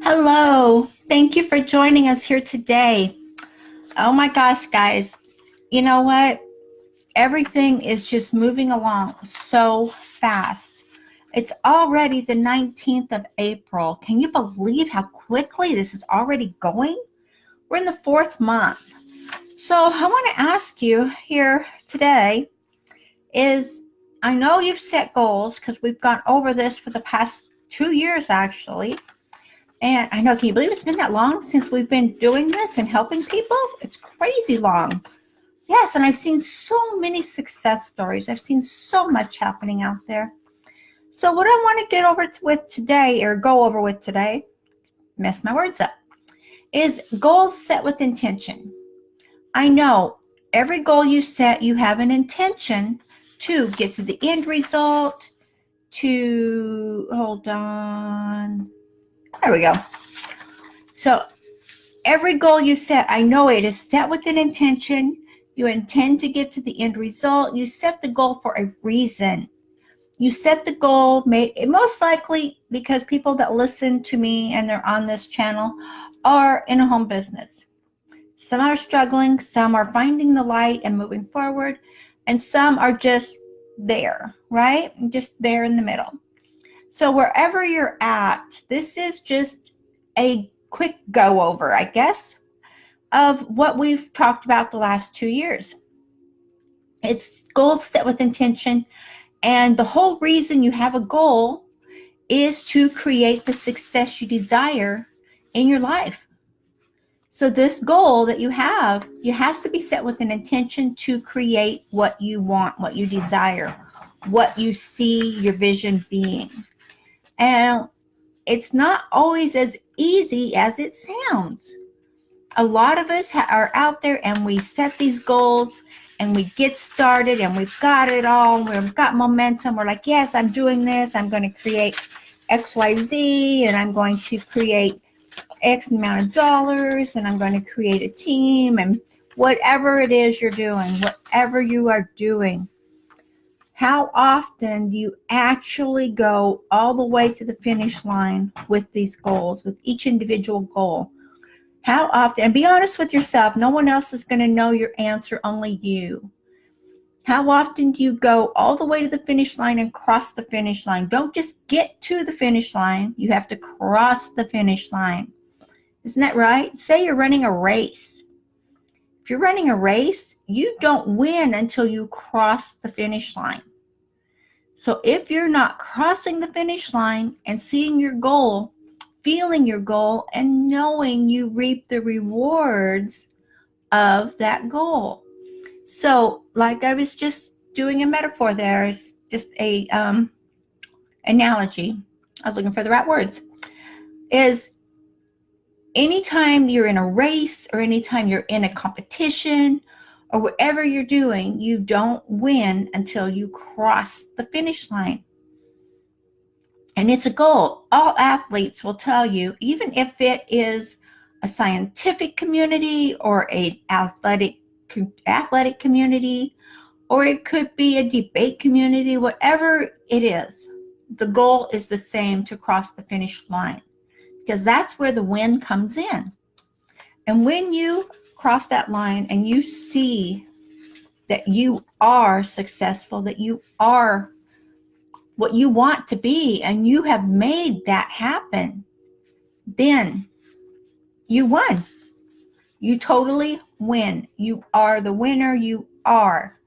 Hello. Thank you for joining us here today. Oh my gosh, guys. You know what? Everything is just moving along so fast. It's already the 19th of April. Can you believe how quickly this is already going? We're in the fourth month. So I want to ask you here today is I know you've set goals because we've gone over this for the past 2 years actually. And I know, can you believe it's been that long since we've been doing this and helping people? It's crazy long. Yes, and I've seen so many success stories. I've seen so much happening out there. So what I want to get over with today, or go over with today, mess my words up, is goals set with intention. I know every goal you set, you have an intention to get to the end result, hold on. There we go. So every goal you set, I know it is set with an intention. You intend to get to the end result. You set the goal for a reason. You set the goal, most likely because people that listen to me and they're on this channel are in a home business. Some are struggling, some are finding the light and moving forward, and some are just there, right? Just there in the middle. So wherever you're at, this is just a quick go over, I guess, of what we've talked about the last 2 years. It's goals set with intention, and the whole reason you have a goal is to create the success you desire in your life. So this goal that you have, it has to be set with an intention to create what you want, what you desire, what you see your vision being. And it's not always as easy as it sounds. A lot of us are out there and we set these goals and we get started and we've got it all. We've got momentum. We're like, yes, I'm doing this. I'm going to create XYZ and I'm going to create X amount of dollars and I'm going to create a team and whatever it is you're doing, whatever you are doing. How often do you actually go all the way to the finish line with these goals, with each individual goal? How often, and be honest with yourself, no one else is going to know your answer, only you. How often do you go all the way to the finish line and cross the finish line? Don't just get to the finish line. You have to cross the finish line. Isn't that right? Say you're running a race. If you're running a race, you don't win until you cross the finish line. So if you're not crossing the finish line and seeing your goal, feeling your goal, and knowing you reap the rewards of that goal. So like I was just doing a metaphor there, it's just a analogy. I was looking for the right words. Is anytime you're in a race or anytime you're in a competition or whatever you're doing, you don't win until you cross the finish line. And it's a goal. All athletes will tell you, even if it is a scientific community or an athletic community, or it could be a debate community, whatever it is, the goal is the same, to cross the finish line, because that's where the win comes in. And when you cross that line and you see that you are successful, that you are what you want to be, and you have made that happen, then you won. You totally win. You are the winner. You are.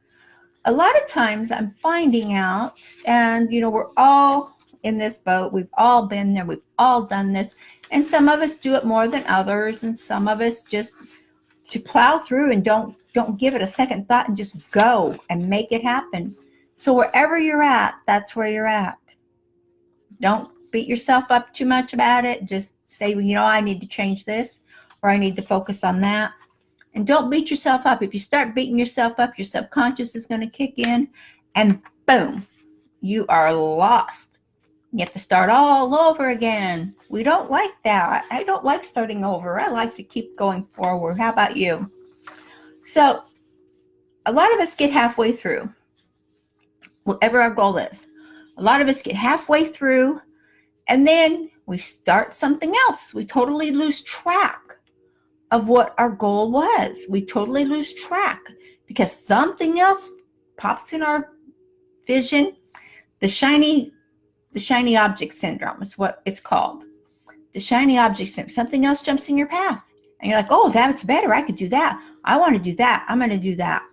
A lot of times I'm finding out, and we're all in this boat. We've all been there. We've all done this. And some of us do it more than others. And some of us just to plow through and don't give it a second thought and just go and make it happen. So wherever you're at, that's where you're at. Don't beat yourself up too much about it. Just say, I need to change this, or I need to focus on that. And don't beat yourself up. If you start beating yourself up, your subconscious is going to kick in and boom, you are lost. You have to start all over again. We don't like that. I don't like starting over. I like to keep going forward. How about you? So a lot of us get halfway through, whatever our goal is. A lot of us get halfway through, and then we start something else. We totally lose track of what our goal was. We totally lose track because something else pops in our vision. The shiny object syndrome is what it's called. The shiny object syndrome. Something else jumps in your path. And you're like, oh, that's better. I could do that. I want to do that. I'm going to do that.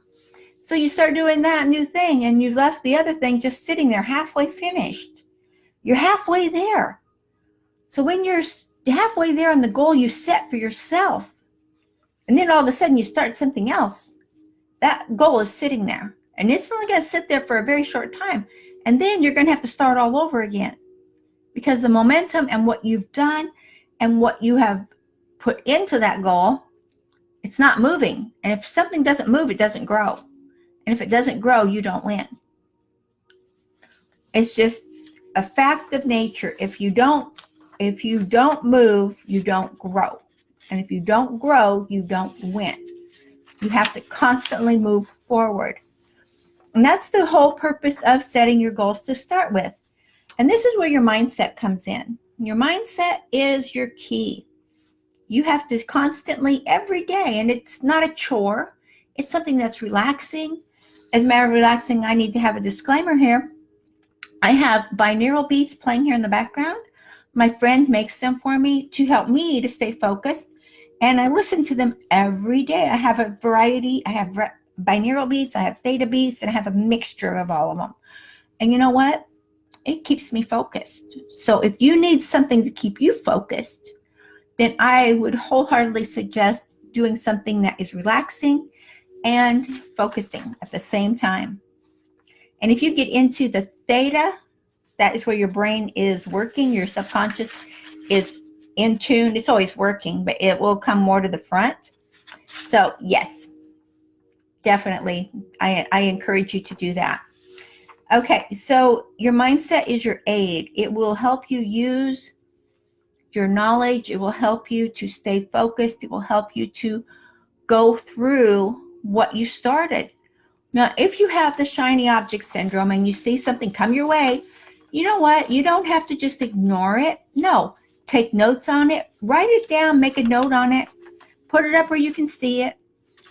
So you start doing that new thing, and you left the other thing just sitting there halfway finished. You're halfway there. So when you're halfway there on the goal you set for yourself, and then all of a sudden you start something else, that goal is sitting there. And it's only going to sit there for a very short time. And then you're going to have to start all over again. Because the momentum and what you've done and what you have put into that goal, it's not moving. And if something doesn't move, it doesn't grow. And if it doesn't grow, you don't win. It's just a fact of nature. If you don't move, you don't grow. And if you don't grow, you don't win. You have to constantly move forward. And that's the whole purpose of setting your goals to start with. And this is where your mindset comes in. Your mindset is your key. You have to constantly, every day, and it's not a chore. It's something that's relaxing. As a matter of relaxing, I need to have a disclaimer here. I have binaural beats playing here in the background. My friend makes them for me to help me to stay focused. And I listen to them every day. I have a variety. I have binaural beats, I have theta beats, and I have a mixture of all of them. And you know what? It keeps me focused. So if you need something to keep you focused, then I would wholeheartedly suggest doing something that is relaxing and focusing at the same time. And if you get into the theta, that is where your brain is working, your subconscious is in tune. It's always working, but it will come more to the front. So yes, definitely, I encourage you to do that. Okay, so your mindset is your aid. It will help you use your knowledge. It will help you to stay focused. It will help you to go through what you started. Now, if you have the shiny object syndrome and you see something come your way, you know what? You don't have to just ignore it. No, take notes on it. Write it down. Make a note on it. Put it up where you can see it.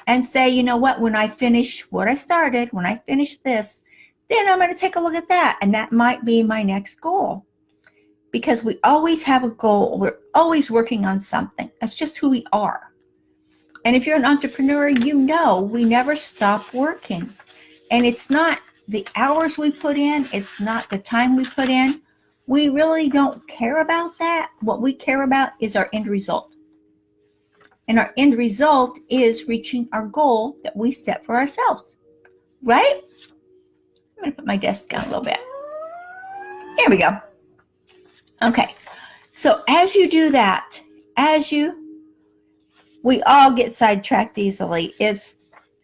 And say, you know what? When I finish what I started, when I finish this, then I'm going to take a look at that. And that might be my next goal. Because we always have a goal. We're always working on something. That's just who we are. And if you're an entrepreneur, you know we never stop working. And it's not the hours we put in. It's not the time we put in. We really don't care about that. What we care about is our end result. And our end result is reaching our goal that we set for ourselves. Right? I'm going to put my desk down a little bit. There we go. Okay. So as you do that, we all get sidetracked easily. It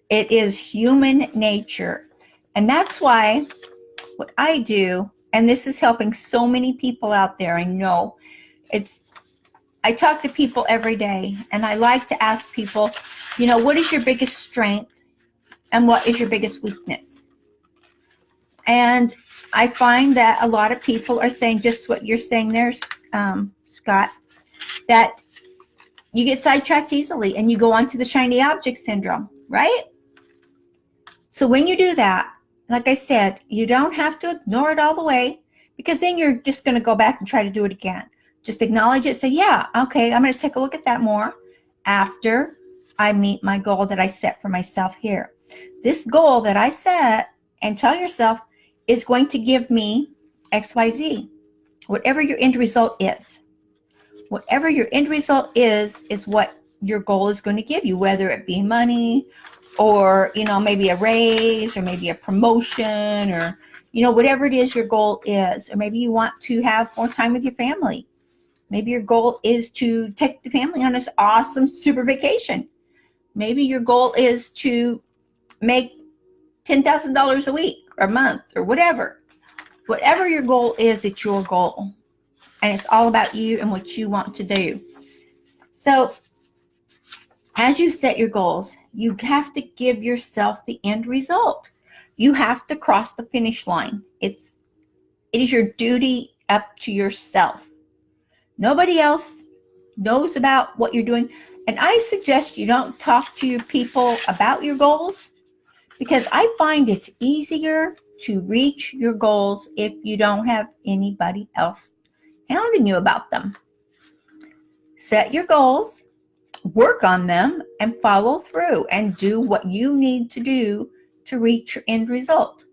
is human nature. And that's why what I do, and this is helping so many people out there, I know, I talk to people every day, and I like to ask people, you know, what is your biggest strength and what is your biggest weakness? And I find that a lot of people are saying just what you're saying there, Scott, that you get sidetracked easily and you go on to the shiny object syndrome, right? So when you do that, like I said, you don't have to ignore it all the way, because then you're just going to go back and try to do it again. Just acknowledge it. Say, yeah, okay, I'm going to take a look at that more after I meet my goal that I set for myself here. This goal that I set, and tell yourself, is going to give me XYZ. Whatever your end result is. Whatever your end result is what your goal is going to give you, whether it be money or, you know, maybe a raise or maybe a promotion or, you know, whatever it is your goal is. Or maybe you want to have more time with your family. Maybe your goal is to take the family on this awesome super vacation. Maybe your goal is to make $10,000 a week or a month or whatever. Whatever your goal is, it's your goal. And it's all about you and what you want to do. So as you set your goals, you have to give yourself the end result. You have to cross the finish line. It is your duty up to yourself. Nobody else knows about what you're doing. And I suggest you don't talk to your people about your goals, because I find it's easier to reach your goals if you don't have anybody else hounding you about them. Set your goals, work on them, and follow through and do what you need to do to reach your end result.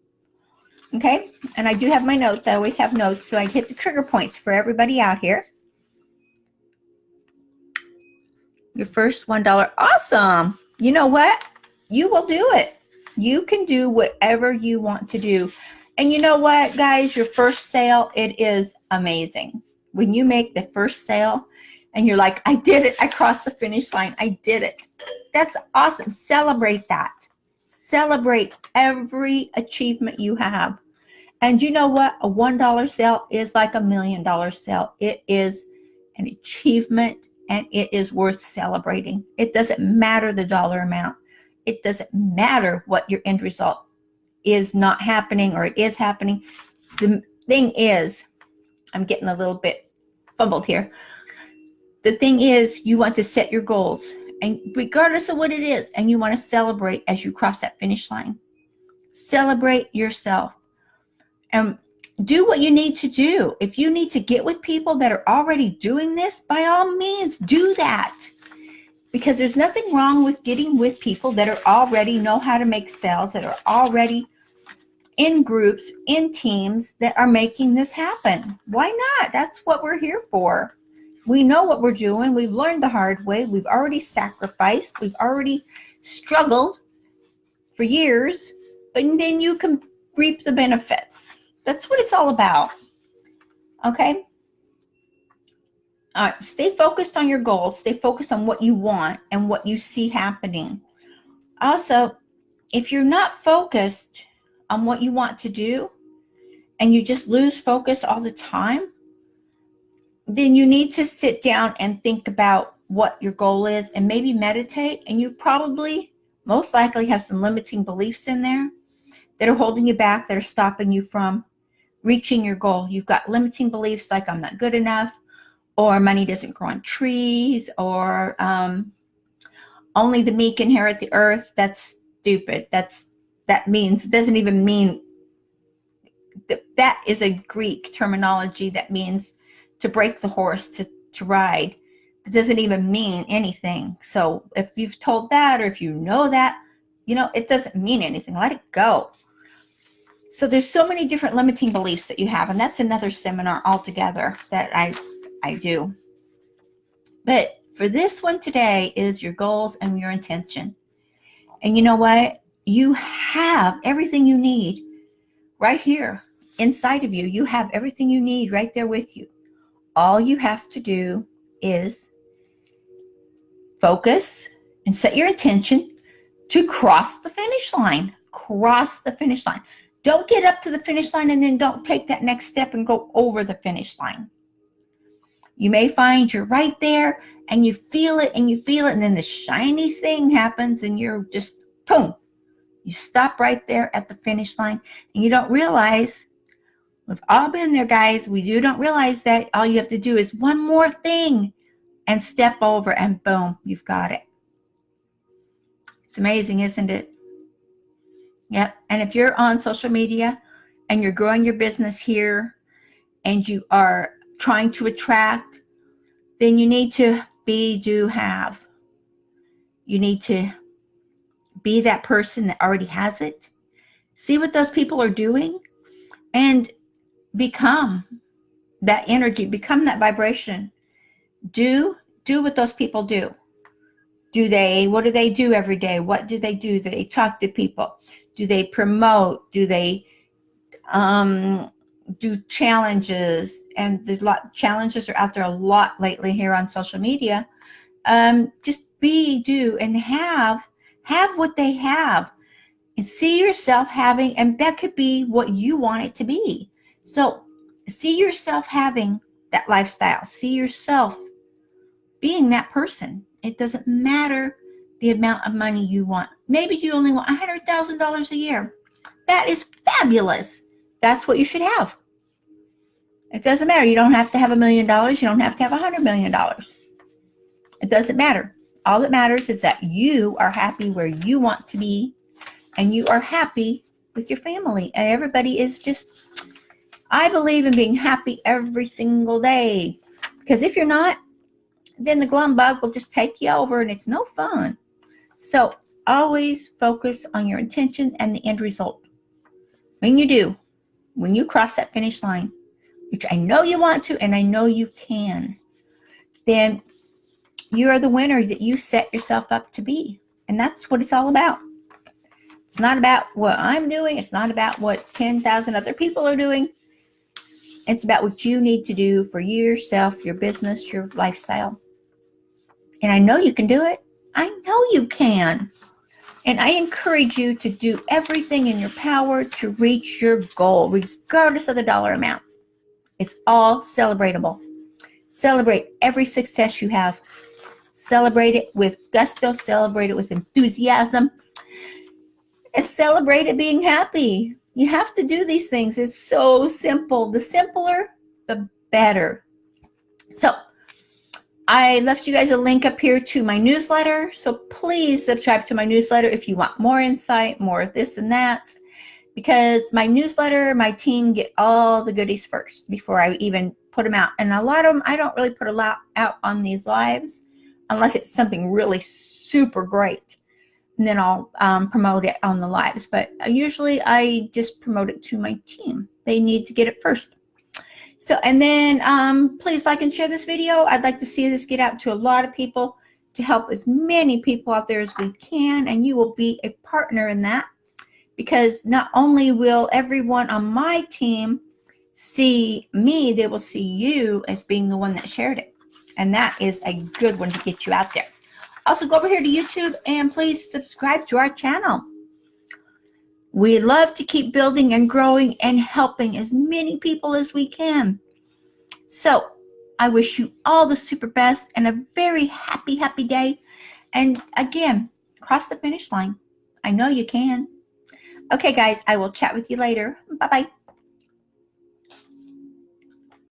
Okay? And I do have my notes. I always have notes, so I hit the trigger points for everybody out here. Your first $1. Awesome. You know what? You will do it. You can do whatever you want to do. And you know what, guys? Your first sale, it is amazing. When you make the first sale and you're like, I did it. I crossed the finish line. I did it. That's awesome. Celebrate that. Celebrate every achievement you have. And you know what? A $1 sale is like $1 million sale. It is an achievement, and it is worth celebrating. It doesn't matter the dollar amount. It doesn't matter what your end result is not happening or it is happening. The thing is, I'm getting a little bit fumbled here. The thing is, you want to set your goals, and regardless of what it is, and you want to celebrate as you cross that finish line. Celebrate yourself and do what you need to do. If you need to get with people that are already doing this, by all means, do that. Because there's nothing wrong with getting with people that are already know how to make sales, that are already in groups, in teams that are making this happen. Why not? That's what we're here for. We know what we're doing. We've learned the hard way. We've already sacrificed. We've already struggled for years, but then you can reap the benefits. That's what it's all about. Okay? All right, stay focused on your goals. Stay focused on what you want and what you see happening. Also, if you're not focused on what you want to do and you just lose focus all the time, then you need to sit down and think about what your goal is and maybe meditate. And you probably, most likely, have some limiting beliefs in there that are holding you back, that are stopping you from reaching your goal. You've got limiting beliefs like I'm not good enough, or money doesn't grow on trees, or only the meek inherit the earth. That's stupid. That means, doesn't even mean, that is a Greek terminology that means to break the horse, to ride. It doesn't even mean anything. So if you've told that, or if you know that, it doesn't mean anything. Let it go. So there's so many different limiting beliefs that you have, and that's another seminar altogether that I do. But for this one today is your goals and your intention. And you know what? You have everything you need right here inside of you. You have everything you need right there with you. All you have to do is focus and set your intention to cross the finish line. Cross the finish line. Don't get up to the finish line and then don't take that next step and go over the finish line. You may find you're right there and you feel it and you feel it, and then the shiny thing happens and you're just, boom, you stop right there at the finish line, and you don't realize, we've all been there, guys, we don't realize that all you have to do is one more thing and step over, and boom, you've got it. It's amazing, isn't it? Yep. And if you're on social media and you're growing your business here and you are trying to attract, then you need to be, do, have. You need to be that person that already has it. See what those people are doing and become that energy, become that vibration. Do what those people do. What do they do every day? What do? Do they talk to people? Do they promote? Do they do challenges? And challenges are out there a lot lately here on social media. Just be, do, and have what they have, and see yourself having, and that could be what you want it to be. So see yourself having that lifestyle. See yourself being that person. It doesn't matter the amount of money you want. Maybe you only want $100,000 a year. That is fabulous. That's what you should have. It doesn't matter. You don't have to have $1 million. You don't have to have $100 million. It doesn't matter. All that matters is that you are happy where you want to be, and you are happy with your family. And everybody is just, I believe in being happy every single day. Because if you're not, then the glum bug will just take you over, and it's no fun. So always focus on your intention and the end result. When you do, when you cross that finish line, which I know you want to and I know you can, then you are the winner that you set yourself up to be. And that's what it's all about. It's not about what I'm doing. It's not about what 10,000 other people are doing. It's about what you need to do for yourself, your business, your lifestyle. And I know you can do it. I know you can. And I encourage you to do everything in your power to reach your goal, regardless of the dollar amount. It's all celebratable. Celebrate every success you have. Celebrate it with gusto. Celebrate it with enthusiasm. And celebrate it being happy. You have to do these things. It's so simple. The simpler, the better. So I left you guys a link up here to my newsletter. So please subscribe to my newsletter if you want more insight, more of this and that. Because my newsletter, my team get all the goodies first before I even put them out. And a lot of them, I don't really put a lot out on these lives unless it's something really super great. And then I'll promote it on the lives. But usually I just promote it to my team. They need to get it first. So, and then please like and share this video. I'd like to see this get out to a lot of people, to help as many people out there as we can. And you will be a partner in that, because not only will everyone on my team see me, they will see you as being the one that shared it. And that is a good one to get you out there. Also, go over here to YouTube and please subscribe to our channel. We love to keep building and growing and helping as many people as we can. So I wish you all the super best and a very happy, happy day. And again, cross the finish line. I know you can. Okay, guys, I will chat with you later. Bye-bye.